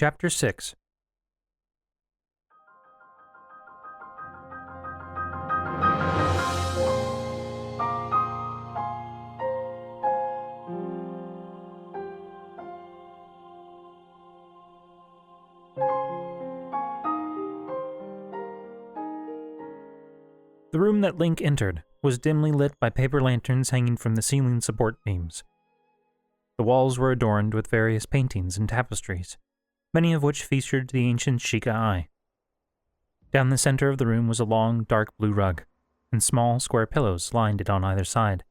Chapter 6. The room that Link entered was dimly lit by paper lanterns hanging from the ceiling support beams. The walls were adorned with various paintings and tapestries, many of which featured the ancient Sheikah eye. Down the center of the room was a long, dark blue rug, and small, square pillows lined it on either side,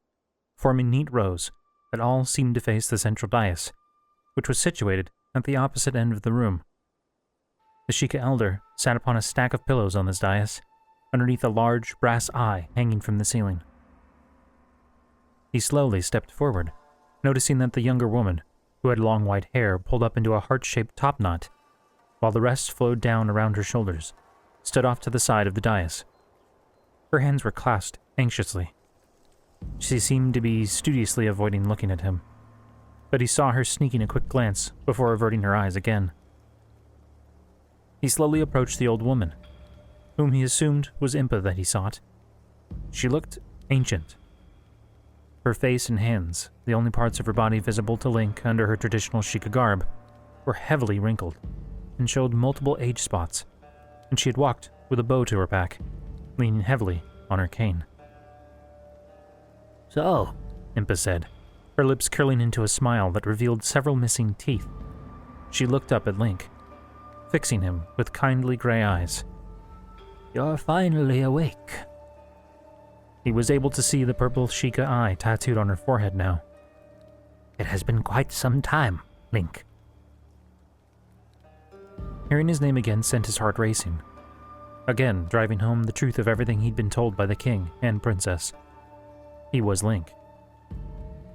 forming neat rows that all seemed to face the central dais, which was situated at the opposite end of the room. The Sheikah elder sat upon a stack of pillows on this dais, underneath a large brass eye hanging from the ceiling. He slowly stepped forward, noticing that the younger woman, who had long white hair pulled up into a heart-shaped topknot, while the rest flowed down around her shoulders, stood off to the side of the dais. Her hands were clasped anxiously. She seemed to be studiously avoiding looking at him, but he saw her sneaking a quick glance before averting her eyes again. He slowly approached the old woman, whom he assumed was Impa that he sought. She looked ancient. Her face and hands, the only parts of her body visible to Link under her traditional Sheikah garb, were heavily wrinkled and showed multiple age spots, and she had walked with a bow to her back, leaning heavily on her cane. "So," Impa said, her lips curling into a smile that revealed several missing teeth. She looked up at Link, fixing him with kindly gray eyes. "You're finally awake." He was able to see the purple Sheikah eye tattooed on her forehead now. "It has been quite some time, Link." Hearing his name again sent his heart racing, again driving home the truth of everything he'd been told by the king and princess. He was Link,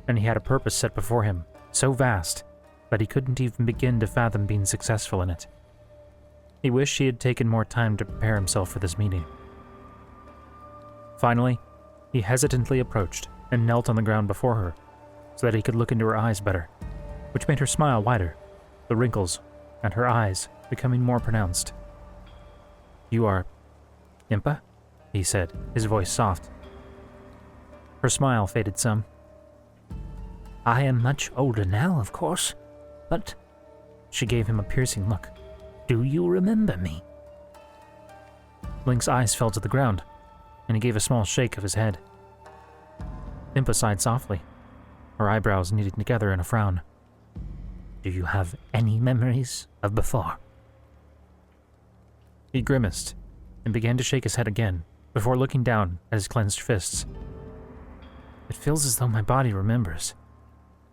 and he had a purpose set before him, so vast that he couldn't even begin to fathom being successful in it. He wished he had taken more time to prepare himself for this meeting. Finally, he hesitantly approached and knelt on the ground before her so that he could look into her eyes better, which made her smile wider, the wrinkles and her eyes becoming more pronounced. "You are Impa?" he said, his voice soft. Her smile faded some. "I am much older now, of course, but..." She gave him a piercing look. "Do you remember me?" Link's eyes fell to the ground, and he gave a small shake of his head. Impa sighed softly, her eyebrows knitted together in a frown. "Do you have any memories of before?" He grimaced and began to shake his head again before looking down at his clenched fists. "It feels as though my body remembers.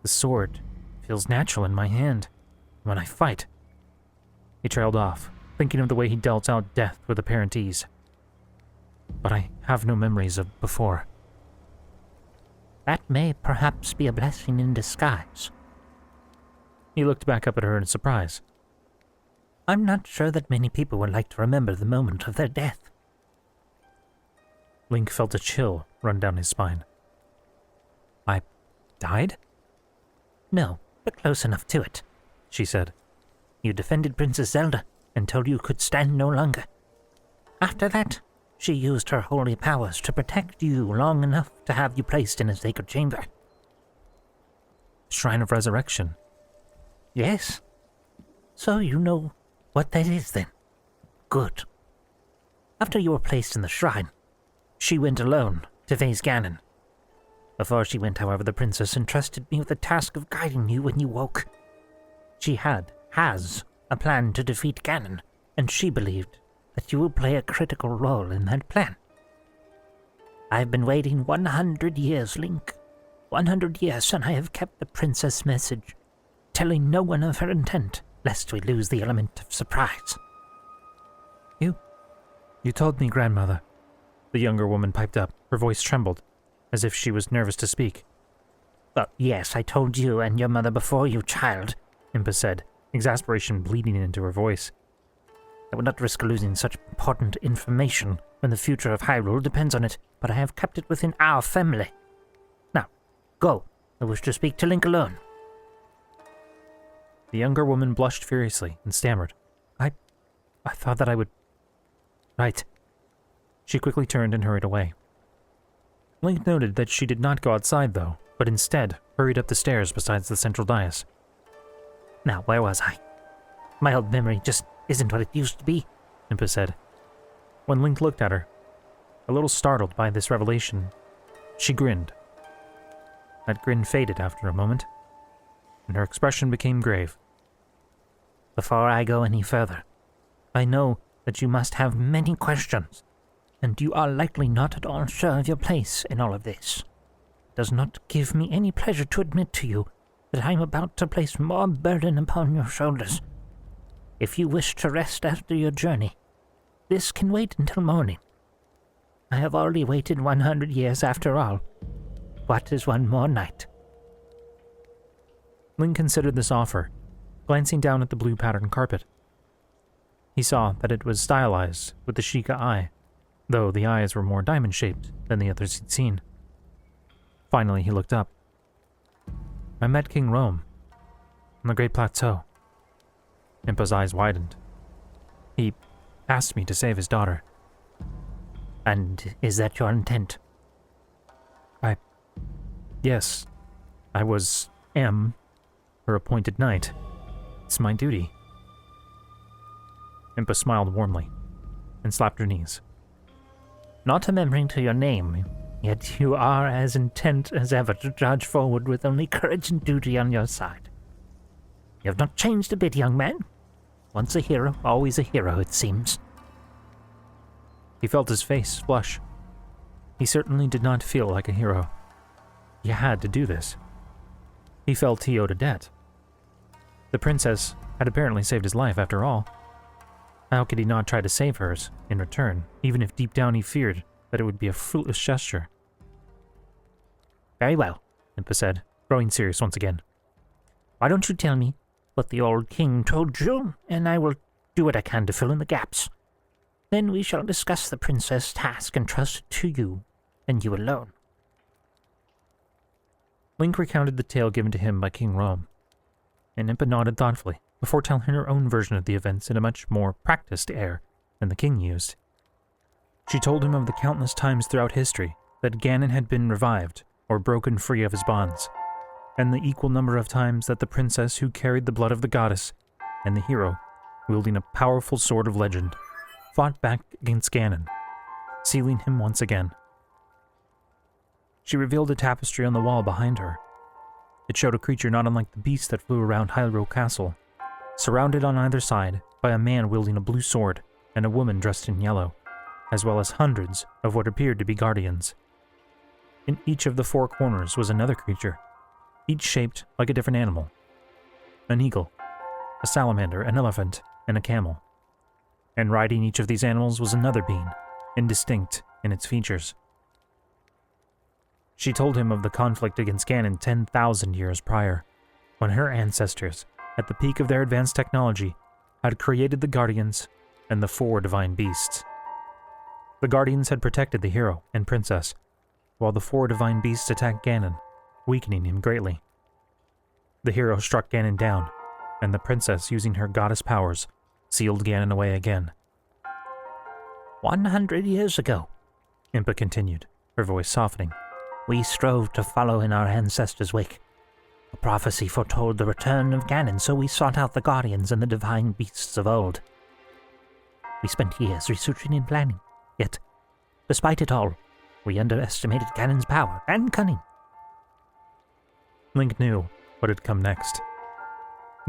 The sword feels natural in my hand when I fight." He trailed off, thinking of the way he dealt out death with apparent ease. "But I have no memories of before." "That may perhaps be a blessing in disguise." He looked back up at her in surprise. "I'm not sure that many people would like to remember the moment of their death." Link felt a chill run down his spine. "I died?" "No, but close enough to it," she said. "You defended Princess Zelda until you could stand no longer. After that, she used her holy powers to protect you long enough to have you placed in a sacred chamber." "Shrine of Resurrection?" "Yes. So you know what that is then. Good. After you were placed in the shrine, she went alone to face Ganon. Before she went, however, the princess entrusted me with the task of guiding you when you woke. She has a plan to defeat Ganon, and she believed that you would play a critical role in that plan. I've been waiting 100 years, Link. 100 years, and I have kept the princess' message, telling no one of her intent, lest we lose the element of surprise." You told me, grandmother," the younger woman piped up. Her voice trembled, as if she was nervous to speak. "Well, yes, I told you and your mother before you, child," Impa said, exasperation bleeding into her voice. "I would not risk losing such important information when the future of Hyrule depends on it, but I have kept it within our family. Now, go. I wish to speak to Link alone." The younger woman blushed furiously and stammered, I thought that I would... Right. She quickly turned and hurried away. Link noted that she did not go outside, though, but instead hurried up the stairs besides the central dais. Now, where was I? My old memory just isn't what it used to be, Impa said. When Link looked at her, a little startled by this revelation, she grinned. That grin faded after a moment, and her expression became grave. Before I go any further, I know that you must have many questions, and you are likely not at all sure of your place in all of this. It does not give me any pleasure to admit to you that I am about to place more burden upon your shoulders. If you wish to rest after your journey, this can wait until morning. I have already waited 100 years after all. What is one more night? Link considered this offer, glancing down at the blue patterned carpet. He saw that it was stylized with the Sheikah eye, though the eyes were more diamond-shaped than the others he'd seen. Finally, he looked up. I met King Rome on the Great Plateau. Impa's eyes widened. He asked me to save his daughter. And is that your intent? Yes, I am her appointed knight. It's my duty. Impa smiled warmly and slapped her knees. Not a memory to your name, yet you are as intent as ever to charge forward with only courage and duty on your side. You have not changed a bit, young man. Once a hero, always a hero, it seems. He felt his face flush. He certainly did not feel like a hero. He had to do this. He felt he owed a debt. The princess had apparently saved his life after all. How could he not try to save hers in return, even if deep down he feared that it would be a fruitless gesture? Very well, Impa said, growing serious once again. Why don't you tell me what the old king told you, and I will do what I can to fill in the gaps. Then we shall discuss the princess' task entrusted to you, and you alone. Link recounted the tale given to him by King Rome, and Impa nodded thoughtfully before telling her own version of the events in a much more practiced air than the king used. She told him of the countless times throughout history that Ganon had been revived or broken free of his bonds, and the equal number of times that the princess who carried the blood of the goddess and the hero, wielding a powerful sword of legend, fought back against Ganon, sealing him once again. She revealed a tapestry on the wall behind her. It showed a creature not unlike the beast that flew around Hyrule Castle, surrounded on either side by a man wielding a blue sword and a woman dressed in yellow, as well as hundreds of what appeared to be guardians. In each of the four corners was another creature, each shaped like a different animal. An eagle, a salamander, an elephant, and a camel. And riding each of these animals was another being, indistinct in its features. She told him of the conflict against Ganon 10,000 years prior, when her ancestors, at the peak of their advanced technology, had created the Guardians and the four divine beasts. The Guardians had protected the hero and princess, while the four divine beasts attacked Ganon, weakening him greatly. The hero struck Ganon down, and the princess, using her goddess powers, sealed Ganon away again. 100 years ago, Impa continued, her voice softening, we strove to follow in our ancestors' wake. A prophecy foretold the return of Ganon, so we sought out the Guardians and the divine beasts of old. We spent years researching and planning, yet, despite it all, we underestimated Ganon's power and cunning. Link knew what had come next.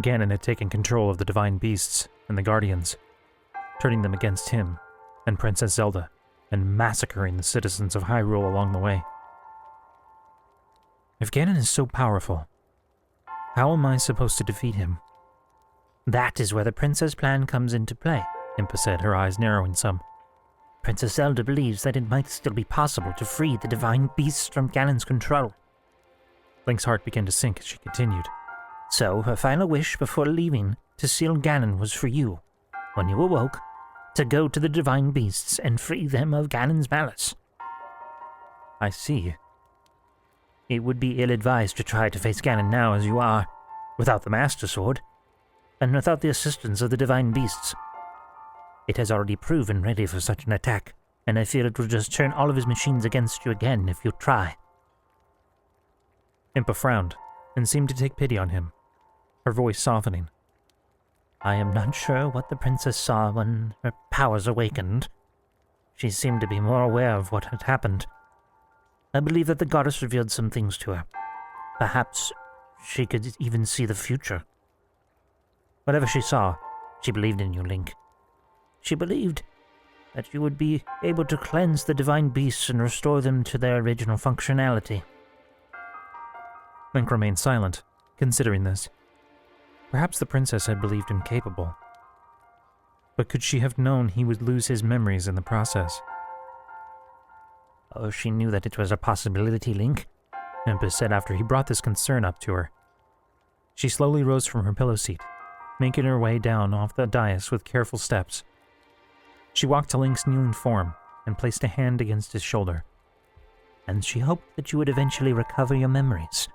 Ganon had taken control of the divine beasts and the Guardians, turning them against him and Princess Zelda, and massacring the citizens of Hyrule along the way. If Ganon is so powerful, how am I supposed to defeat him? That is where the princess plan comes into play, Impa said, her eyes narrowing some. Princess Zelda believes that it might still be possible to free the divine beasts from Ganon's control. Link's heart began to sink as she continued. So her final wish before leaving to seal Ganon was for you, when you awoke, to go to the divine beasts and free them of Ganon's malice. I see. It would be ill-advised to try to face Ganon now as you are, without the Master Sword, and without the assistance of the divine beasts. It has already proven ready for such an attack, and I fear it will just turn all of his machines against you again if you try." Impa frowned, and seemed to take pity on him, her voice softening. "I am not sure what the princess saw when her powers awakened. She seemed to be more aware of what had happened. I believe that the goddess revealed some things to her. Perhaps she could even see the future. Whatever she saw, she believed in you, Link. She believed that you would be able to cleanse the divine beasts and restore them to their original functionality." Link remained silent, considering this. Perhaps the princess had believed him capable. But could she have known he would lose his memories in the process? "Oh, she knew that it was a possibility, Link," Impa said after he brought this concern up to her. She slowly rose from her pillow seat, making her way down off the dais with careful steps. She walked to Link's kneeling form and placed a hand against his shoulder. "And she hoped that you would eventually recover your memories.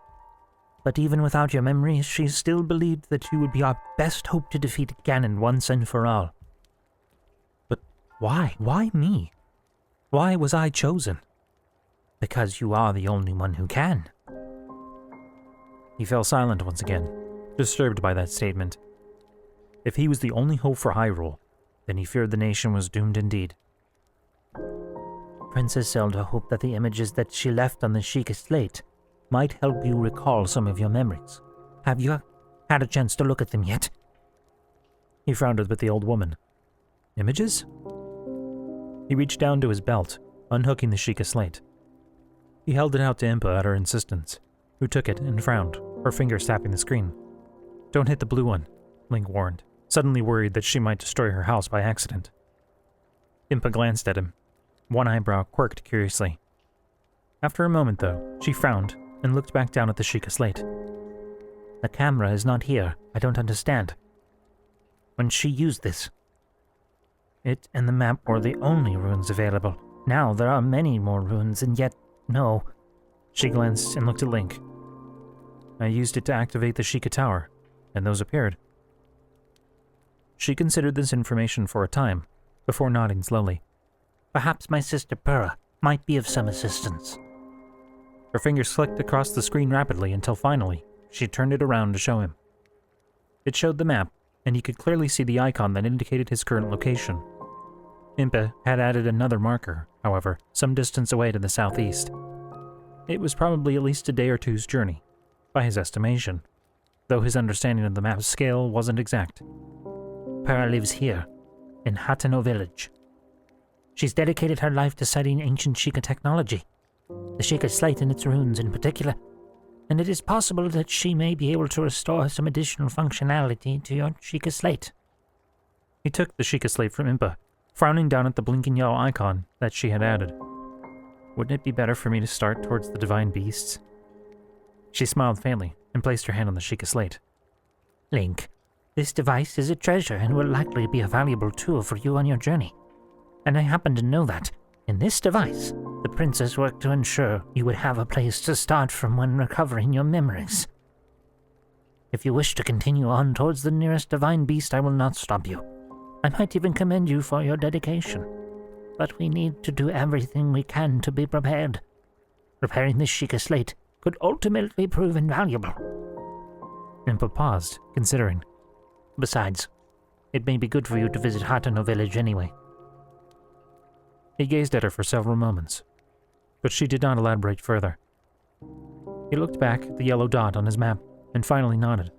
But even without your memories, she still believed that you would be our best hope to defeat Ganon once and for all." "But why? Why me? Why was I chosen?" "Because you are the only one who can." He fell silent once again, disturbed by that statement. If he was the only hope for Hyrule, then he feared the nation was doomed indeed. "Princess Zelda hoped that the images that she left on the Sheikah slate might help you recall some of your memories. Have you had a chance to look at them yet?" He frowned at the old woman. "Images?" He reached down to his belt, unhooking the Sheikah slate. He held it out to Impa at her insistence, who took it and frowned, her fingers tapping the screen. "Don't hit the blue one," Link warned, suddenly worried that she might destroy her house by accident. Impa glanced at him. One eyebrow quirked curiously. After a moment, though, she frowned and looked back down at the Sheikah slate. "The camera is not here. I don't understand. When she used this, it and the map were the only runes available. Now there are many more runes, and yet, no." She glanced and looked at Link. "I used it to activate the Sheikah Tower, and those appeared." She considered this information for a time, before nodding slowly. "Perhaps my sister Purah might be of some assistance." Her fingers clicked across the screen rapidly until finally, she turned it around to show him. It showed the map, and he could clearly see the icon that indicated his current location. Impa had added another marker, however, some distance away to the southeast. It was probably at least a day or two's journey, by his estimation, though his understanding of the map's scale wasn't exact. "Purah lives here, in Hateno Village. She's dedicated her life to studying ancient Sheikah technology, the Sheikah slate and its runes in particular, and it is possible that she may be able to restore some additional functionality to your Sheikah slate." He took the Sheikah slate from Impa, frowning down at the blinking yellow icon that she had added. "Wouldn't it be better for me to start towards the divine beasts?" She smiled faintly and placed her hand on the Sheikah slate. "Link, this device is a treasure and will likely be a valuable tool for you on your journey. And I happen to know that, in this device, the princess worked to ensure you would have a place to start from when recovering your memories. If you wish to continue on towards the nearest divine beast, I will not stop you. I might even commend you for your dedication. But we need to do everything we can to be prepared. Repairing this Sheikah slate could ultimately prove invaluable." Impa paused, considering. "Besides, it may be good for you to visit Hateno Village anyway." He gazed at her for several moments, but she did not elaborate further. He looked back at the yellow dot on his map and finally nodded.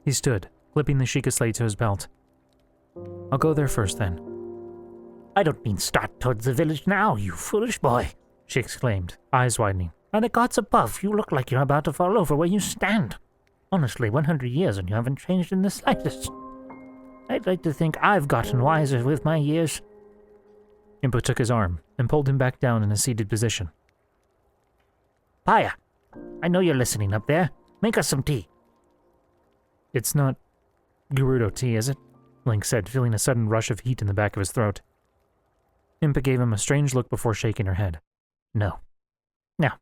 He stood, clipping the Sheikah slate to his belt. "I'll go there first, then." "I don't mean start towards the village now, you foolish boy," she exclaimed, eyes widening. "By the gods above, you look like you're about to fall over where you stand. Honestly, 100 years and you haven't changed in the slightest. I'd like to think I've gotten wiser with my years." Impa took his arm and pulled him back down in a seated position. "Paya, I know you're listening up there. Make us some tea." "It's not Gerudo tea, is it?" Link said, feeling a sudden rush of heat in the back of his throat. Impa gave him a strange look before shaking her head. "No. Now,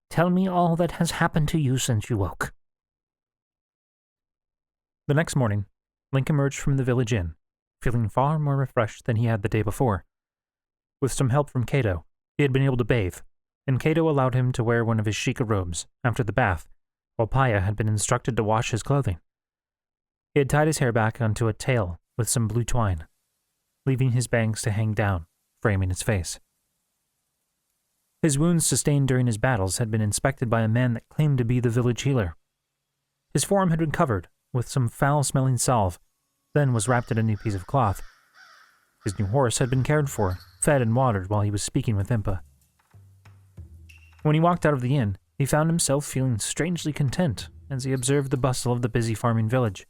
tell me all that has happened to you since you woke." The next morning, Link emerged from the village inn, feeling far more refreshed than he had the day before. With some help from Kato, he had been able to bathe, and Kato allowed him to wear one of his Sheikah robes after the bath, while Paya had been instructed to wash his clothing. He had tied his hair back onto a tail with some blue twine, leaving his bangs to hang down, framing his face. His wounds sustained during his battles had been inspected by a man that claimed to be the village healer. His forearm had been covered with some foul-smelling salve, then was wrapped in a new piece of cloth. His new horse had been cared for, fed and watered while he was speaking with Impa. When he walked out of the inn, he found himself feeling strangely content as he observed the bustle of the busy farming village.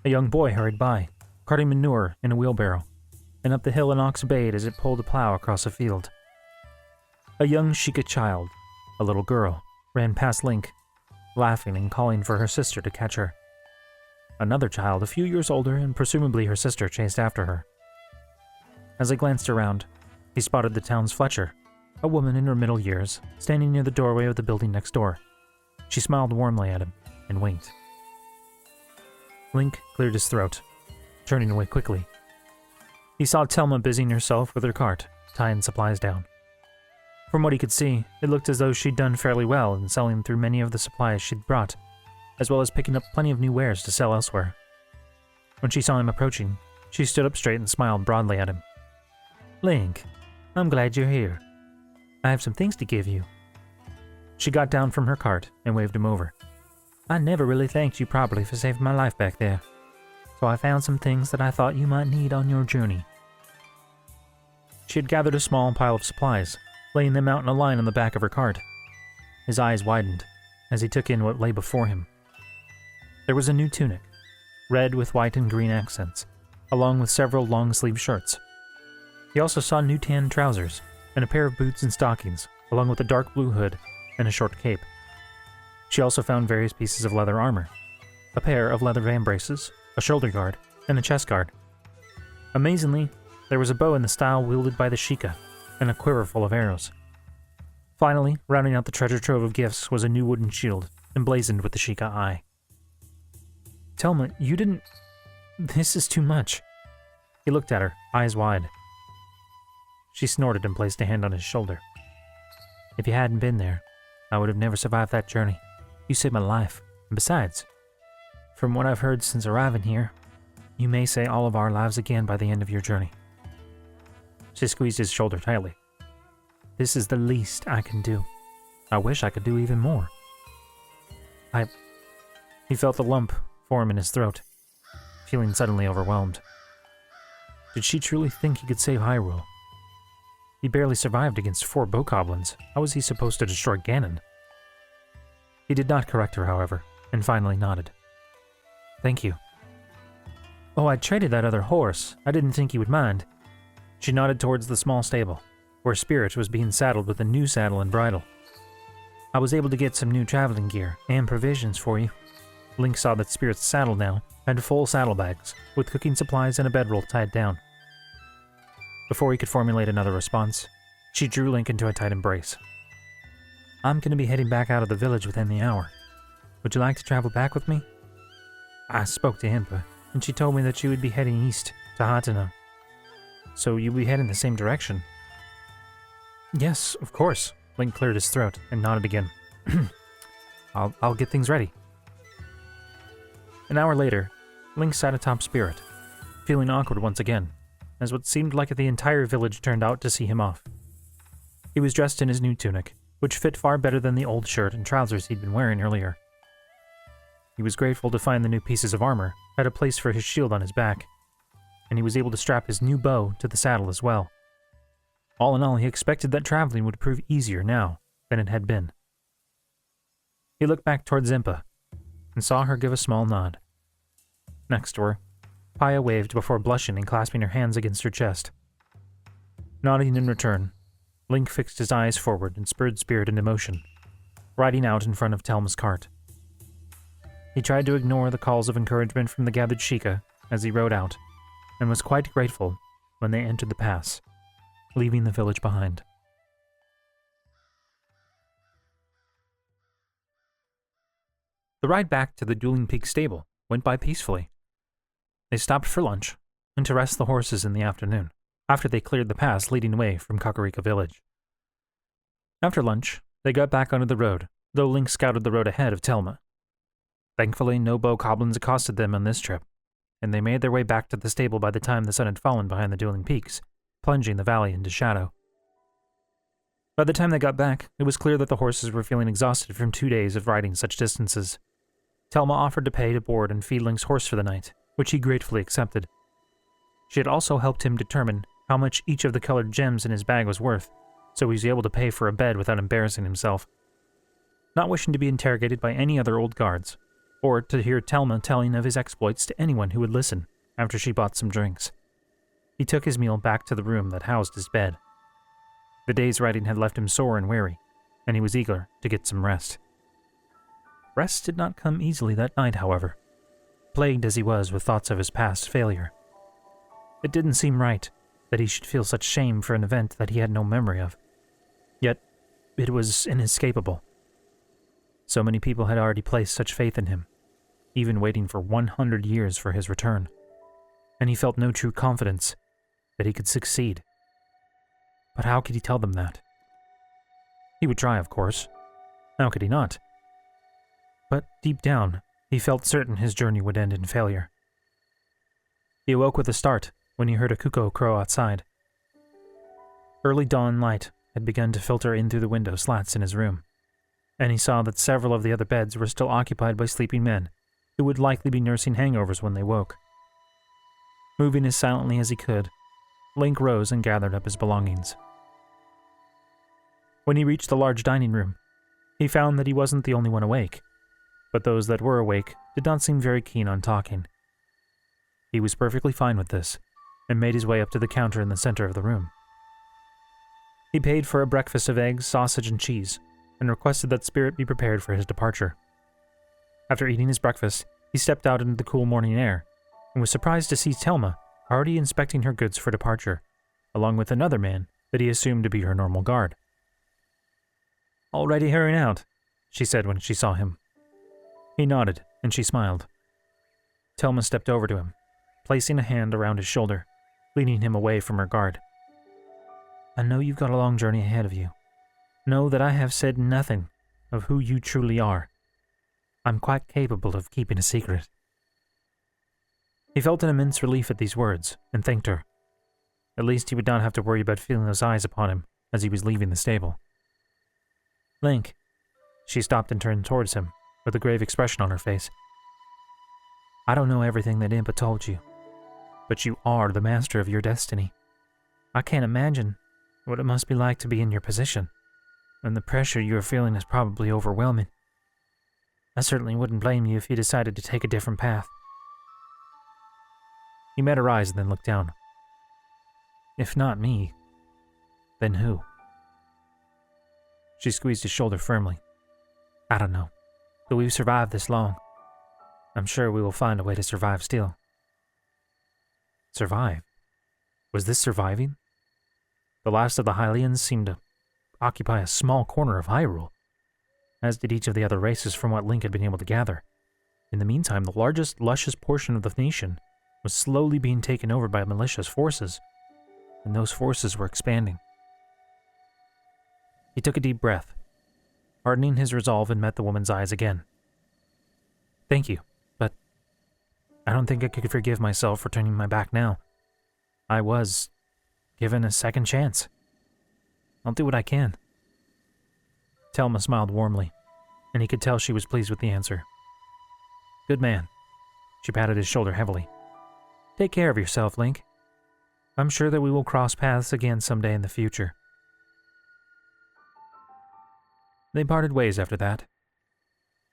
A young boy hurried by, carting manure in a wheelbarrow, and up the hill an ox bayed as it pulled a plow across a field. A young Sheikah child, a little girl, ran past Link, laughing and calling for her sister to catch her. Another child, a few years older and presumably her sister, chased after her. As he glanced around, he spotted the town's Fletcher, a woman in her middle years, standing near the doorway of the building next door. She smiled warmly at him and winked. Link cleared his throat, turning away quickly. He saw Telma busying herself with her cart, tying supplies down. From what he could see, it looked as though she'd done fairly well in selling through many of the supplies she'd brought, as well as picking up plenty of new wares to sell elsewhere. When she saw him approaching, she stood up straight and smiled broadly at him. "Link, I'm glad you're here. I have some things to give you." She got down from her cart and waved him over. "I never really thanked you properly for saving my life back there, so I found some things that I thought you might need on your journey." She had gathered a small pile of supplies, laying them out in a line on the back of her cart. His eyes widened as he took in what lay before him. There was a new tunic, red with white and green accents, along with several long-sleeved shirts. He also saw new tan trousers and a pair of boots and stockings, along with a dark blue hood and a short cape. She also found various pieces of leather armor, a pair of leather vambraces, a shoulder guard, and a chest guard. Amazingly, there was a bow in the style wielded by the Sheikah, and a quiver full of arrows. Finally, rounding out the treasure trove of gifts was a new wooden shield, emblazoned with the Sheikah eye. "Telma, you didn't... This is too much." He looked at her, eyes wide. She snorted and placed a hand on his shoulder. "If you hadn't been there, I would have never survived that journey. You saved my life, and besides, from what I've heard since arriving here, you may say all of our lives again by the end of your journey." She squeezed his shoulder tightly. "This is the least I can do. I wish I could do even more." He felt the lump form in his throat, feeling suddenly overwhelmed. Did she truly think he could save Hyrule? He barely survived against 4 bokoblins. How was he supposed to destroy Ganon? He did not correct her, however, and finally nodded. "Thank you." "Oh, I traded that other horse. I didn't think you would mind." She nodded towards the small stable, where Spirit was being saddled with a new saddle and bridle. "I was able to get some new traveling gear and provisions for you." Link saw that Spirit's saddle now had full saddlebags, with cooking supplies and a bedroll tied down. Before he could formulate another response, she drew Link into a tight embrace. "I'm going to be heading back out of the village within the hour. Would you like to travel back with me?" "I spoke to Impa, and she told me that you would be heading east to Hateno. So you'll be heading the same direction?" "Yes, of course." Link cleared his throat and nodded again. I'll get things ready." An hour later, Link sat atop Spirit, feeling awkward once again, as what seemed like the entire village turned out to see him off. He was dressed in his new tunic, which fit far better than the old shirt and trousers he'd been wearing earlier. He was grateful to find the new pieces of armor had a place for his shield on his back, and he was able to strap his new bow to the saddle as well. All in all, he expected that traveling would prove easier now than it had been. He looked back towards Impa and saw her give a small nod. Next to her, Paya waved before blushing and clasping her hands against her chest. Nodding in return, Link fixed his eyes forward and spurred Spirit into motion, riding out in front of Telma's cart. He tried to ignore the calls of encouragement from the gathered Sheikah as he rode out, and was quite grateful when they entered the pass, leaving the village behind. The ride back to the Dueling Peak stable went by peacefully. They stopped for lunch and to rest the horses in the afternoon, after they cleared the pass leading away from Kakariko village. After lunch, they got back onto the road, though Link scouted the road ahead of Telma. Thankfully, no bokoblins accosted them on this trip, and they made their way back to the stable by the time the sun had fallen behind the dueling peaks, plunging the valley into shadow. By the time they got back, it was clear that the horses were feeling exhausted from 2 days of riding such distances. Telma offered to pay to board and feed Link's horse for the night, which he gratefully accepted. She had also helped him determine how much each of the colored gems in his bag was worth, so he was able to pay for a bed without embarrassing himself. Not wishing to be interrogated by any other old guards, or to hear Telma telling of his exploits to anyone who would listen after she bought some drinks, he took his meal back to the room that housed his bed. The day's riding had left him sore and weary, and he was eager to get some rest. Rest did not come easily that night, however, plagued as he was with thoughts of his past failure. It didn't seem right that he should feel such shame for an event that he had no memory of. Yet, it was inescapable. So many people had already placed such faith in him, even waiting for 100 years for his return, and he felt no true confidence that he could succeed. But how could he tell them that? He would try, of course. How could he not? But deep down, he felt certain his journey would end in failure. He awoke with a start when he heard a cuckoo crow outside. Early dawn light had begun to filter in through the window slats in his room, and he saw that several of the other beds were still occupied by sleeping men who would likely be nursing hangovers when they woke. Moving as silently as he could, Link rose and gathered up his belongings. When he reached the large dining room, he found that he wasn't the only one awake, but those that were awake did not seem very keen on talking. He was perfectly fine with this, and made his way up to the counter in the center of the room. He paid for a breakfast of eggs, sausage, and cheese, and requested that Spirit be prepared for his departure. After eating his breakfast, he stepped out into the cool morning air, and was surprised to see Telma already inspecting her goods for departure, along with another man that he assumed to be her normal guard. "Already hurrying out," she said when she saw him. He nodded, and she smiled. Telma stepped over to him, placing a hand around his shoulder, leading him away from her guard. "I know you've got a long journey ahead of you. Know that I have said nothing of who you truly are. I'm quite capable of keeping a secret." He felt an immense relief at these words, and thanked her. At least he would not have to worry about feeling those eyes upon him as he was leaving the stable. "Link," she stopped and turned towards him, with a grave expression on her face. "I don't know everything that Impa told you, but you are the master of your destiny. I can't imagine what it must be like to be in your position, and the pressure you are feeling is probably overwhelming. I certainly wouldn't blame you if you decided to take a different path." He met her eyes and then looked down. "If not me, then who?" She squeezed his shoulder firmly. "I don't know, but we've survived this long. I'm sure we will find a way to survive still." Survive? Was this surviving? The last of the Hylians seemed to occupy a small corner of Hyrule, as did each of the other races from what Link had been able to gather. In the meantime, the largest, luscious portion of the nation was slowly being taken over by malicious forces, and those forces were expanding. He took a deep breath, hardening his resolve, and met the woman's eyes again. "Thank you, but I don't think I could forgive myself for turning my back now. I was given a second chance. I'll do what I can." Telma smiled warmly, and he could tell she was pleased with the answer. "Good man." She patted his shoulder heavily. "Take care of yourself, Link. I'm sure that we will cross paths again someday in the future." They parted ways after that.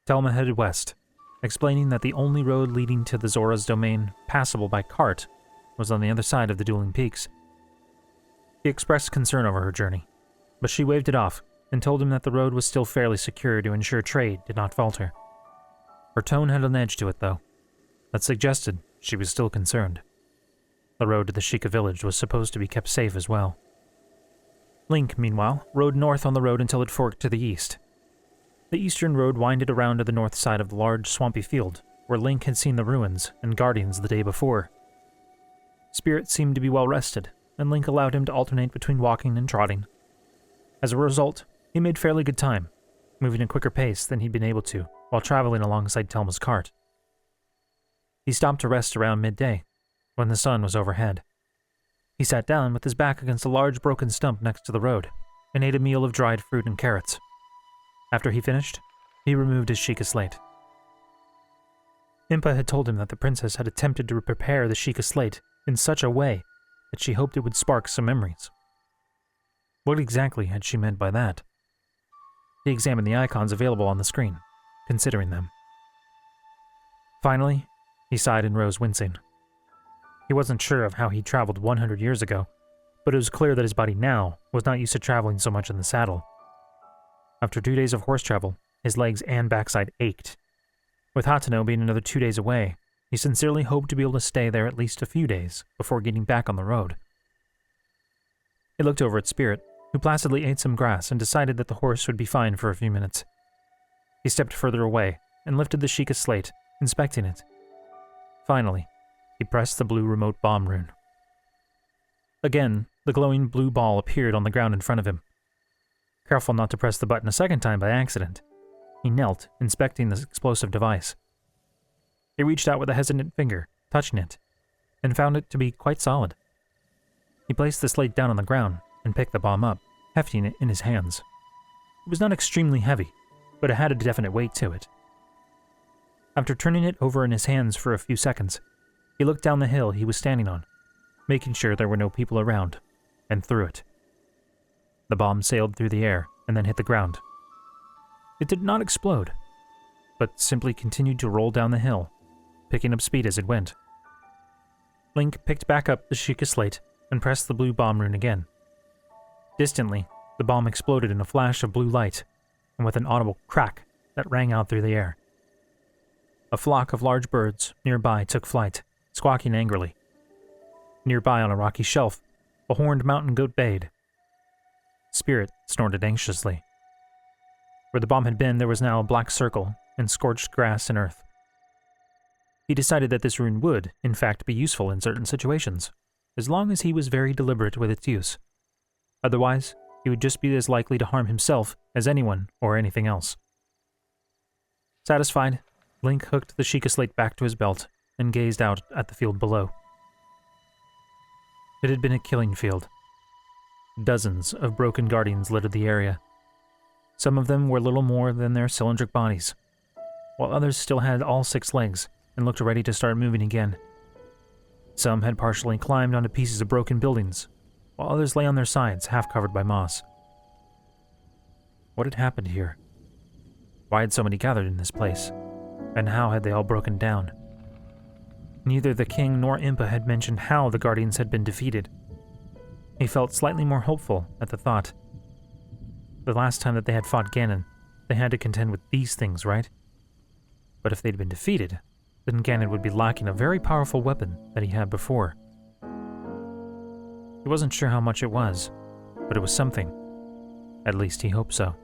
Telma headed west, explaining that the only road leading to the Zora's domain passable by cart was on the other side of the dueling peaks. He expressed concern over her journey, but she waved it off and told him that the road was still fairly secure to ensure trade did not falter. Her tone had an edge to it, though, that suggested she was still concerned. The road to the Sheikah village was supposed to be kept safe as well. Link, meanwhile, rode north on the road until it forked to the east. The eastern road winded around to the north side of the large, swampy field where Link had seen the ruins and guardians the day before. Spirit seemed to be well rested, and Link allowed him to alternate between walking and trotting. As a result, he made fairly good time, moving a quicker pace than he'd been able to while traveling alongside Telma's cart. He stopped to rest around midday, when the sun was overhead. He sat down with his back against a large broken stump next to the road and ate a meal of dried fruit and carrots. After he finished, he removed his Sheikah slate. Impa had told him that the princess had attempted to prepare the Sheikah slate in such a way that she hoped it would spark some memories. What exactly had she meant by that? He examined the icons available on the screen, considering them. Finally, he sighed and rose, wincing. He wasn't sure of how he traveled 100 years ago, but it was clear that his body now was not used to traveling so much in the saddle. After 2 days of horse travel, his legs and backside ached. With Hateno being another 2 days away, he sincerely hoped to be able to stay there at least a few days before getting back on the road. He looked over at Spirit, who placidly ate some grass and decided that the horse would be fine for a few minutes. He stepped further away and lifted the Sheikah slate, inspecting it. Finally, he pressed the blue remote bomb rune. Again, the glowing blue ball appeared on the ground in front of him. Careful not to press the button a second time by accident, he knelt, inspecting the explosive device. He reached out with a hesitant finger, touching it, and found it to be quite solid. He placed the slate down on the ground and picked the bomb up, hefting it in his hands. It was not extremely heavy, but it had a definite weight to it. After turning it over in his hands for a few seconds, he looked down the hill he was standing on, making sure there were no people around, and threw it. The bomb sailed through the air and then hit the ground. It did not explode, but simply continued to roll down the hill, picking up speed as it went. Link picked back up the Sheikah slate and pressed the blue bomb rune again. Distantly, the bomb exploded in a flash of blue light, and with an audible crack that rang out through the air. A flock of large birds nearby took flight, squawking angrily. Nearby on a rocky shelf, a horned mountain goat bayed. Spirit snorted anxiously. Where the bomb had been, there was now a black circle and scorched grass and earth. He decided that this rune would, in fact, be useful in certain situations, as long as he was very deliberate with its use. Otherwise, he would just be as likely to harm himself as anyone or anything else. Satisfied, Link hooked the Sheikah slate back to his belt and gazed out at the field below. It had been a killing field. Dozens of broken guardians littered the area. Some of them were little more than their cylindric bodies, while others still had all 6 legs and looked ready to start moving again. Some had partially climbed onto pieces of broken buildings, while others lay on their sides, half covered by moss. What had happened here? Why had so many gathered in this place? And how had they all broken down? Neither the king nor Impa had mentioned how the guardians had been defeated. He felt slightly more hopeful at the thought. The last time that they had fought Ganon, they had to contend with these things, right? But if they'd been defeated, then Ganon would be lacking a very powerful weapon that he had before. He wasn't sure how much it was, but it was something. At least he hoped so.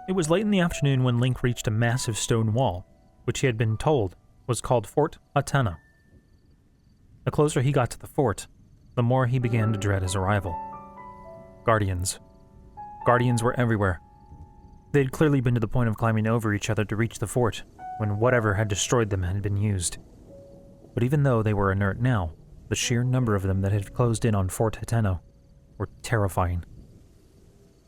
It was late in the afternoon when Link reached a massive stone wall, which he had been told was called Fort Hateno. The closer he got to the fort, the more he began to dread his arrival. Guardians. Guardians were everywhere. They had clearly been to the point of climbing over each other to reach the fort, when whatever had destroyed them had been used. But even though they were inert now, the sheer number of them that had closed in on Fort Hateno were terrifying.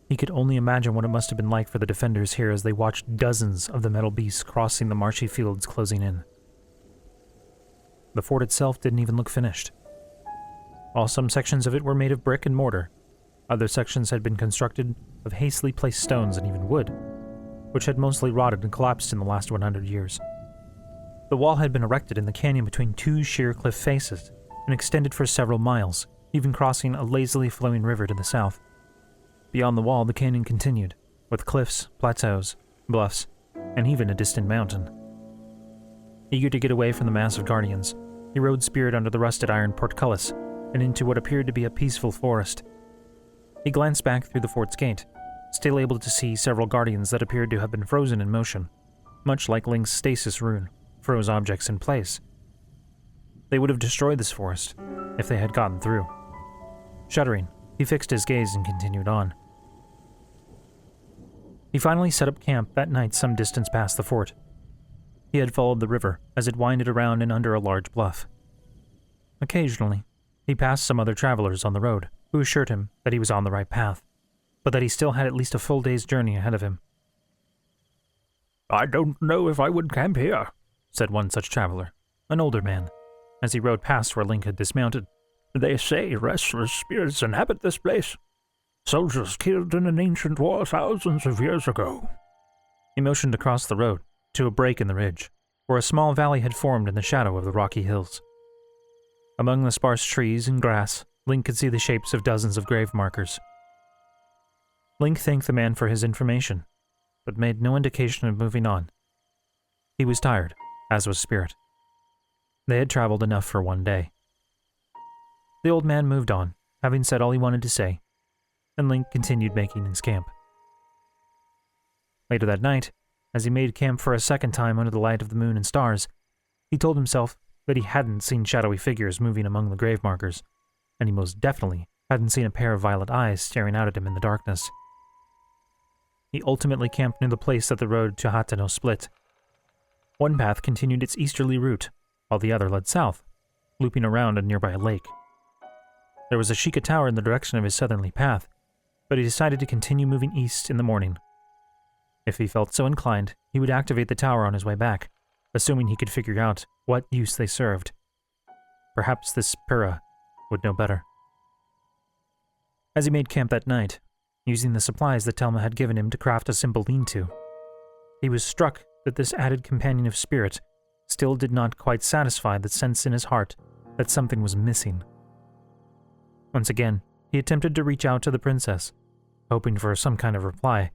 He could only imagine what it must have been like for the defenders here as they watched dozens of the metal beasts crossing the marshy fields closing in. The fort itself didn't even look finished. While some sections of it were made of brick and mortar, other sections had been constructed of hastily placed stones and even wood, which had mostly rotted and collapsed in the last 100 years. The wall had been erected in the canyon between 2 sheer cliff faces and extended for several miles, even crossing a lazily flowing river to the south. Beyond the wall, the canyon continued, with cliffs, plateaus, bluffs, and even a distant mountain. Eager to get away from the mass of guardians, he rode Spirit under the rusted iron portcullis and into what appeared to be a peaceful forest. He glanced back through the fort's gate, still able to see several guardians that appeared to have been frozen in motion. much like Link's stasis rune, froze objects in place. They would have destroyed this forest if they had gotten through. Shuddering, he fixed his gaze and continued on. He finally set up camp that night some distance past the fort. He had followed the river as it winded around and under a large bluff. Occasionally, he passed some other travelers on the road who assured him that he was on the right path, but that he still had at least a full day's journey ahead of him. "I don't know if I would camp here," said one such traveler, an older man, as he rode past where Link had dismounted. "They say restless spirits inhabit this place. Soldiers killed in an ancient war thousands of years ago." He motioned across the road to a break in the ridge, where a small valley had formed in the shadow of the rocky hills. Among the sparse trees and grass, Link could see the shapes of dozens of grave markers. Link thanked the man for his information, but made no indication of moving on. He was tired, as was Spirit. They had traveled enough for one day. The old man moved on, having said all he wanted to say, and Link continued making his camp. Later that night, as he made camp for a second time under the light of the moon and stars, he told himself that he hadn't seen shadowy figures moving among the grave markers, and he most definitely hadn't seen a pair of violet eyes staring out at him in the darkness. He ultimately camped near the place that the road to Hateno split. One path continued its easterly route, while the other led south, looping around a nearby lake. There was a Sheikah tower in the direction of his southerly path, but he decided to continue moving east in the morning. If he felt so inclined, he would activate the tower on his way back, assuming he could figure out what use they served. Perhaps this Pura would know better. As he made camp that night, using the supplies that Telma had given him to craft a simple lean-to, he was struck that this added companion of Spirit still did not quite satisfy the sense in his heart that something was missing. Once again, he attempted to reach out to the princess, hoping for some kind of reply.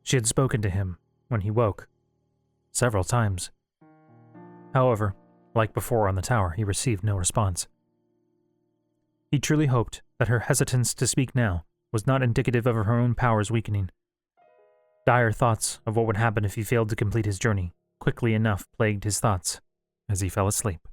She had spoken to him when he woke, several times. However, like before on the tower, he received no response. He truly hoped that her hesitance to speak now was not indicative of her own powers weakening. Dire thoughts of what would happen if he failed to complete his journey quickly enough plagued his thoughts as he fell asleep.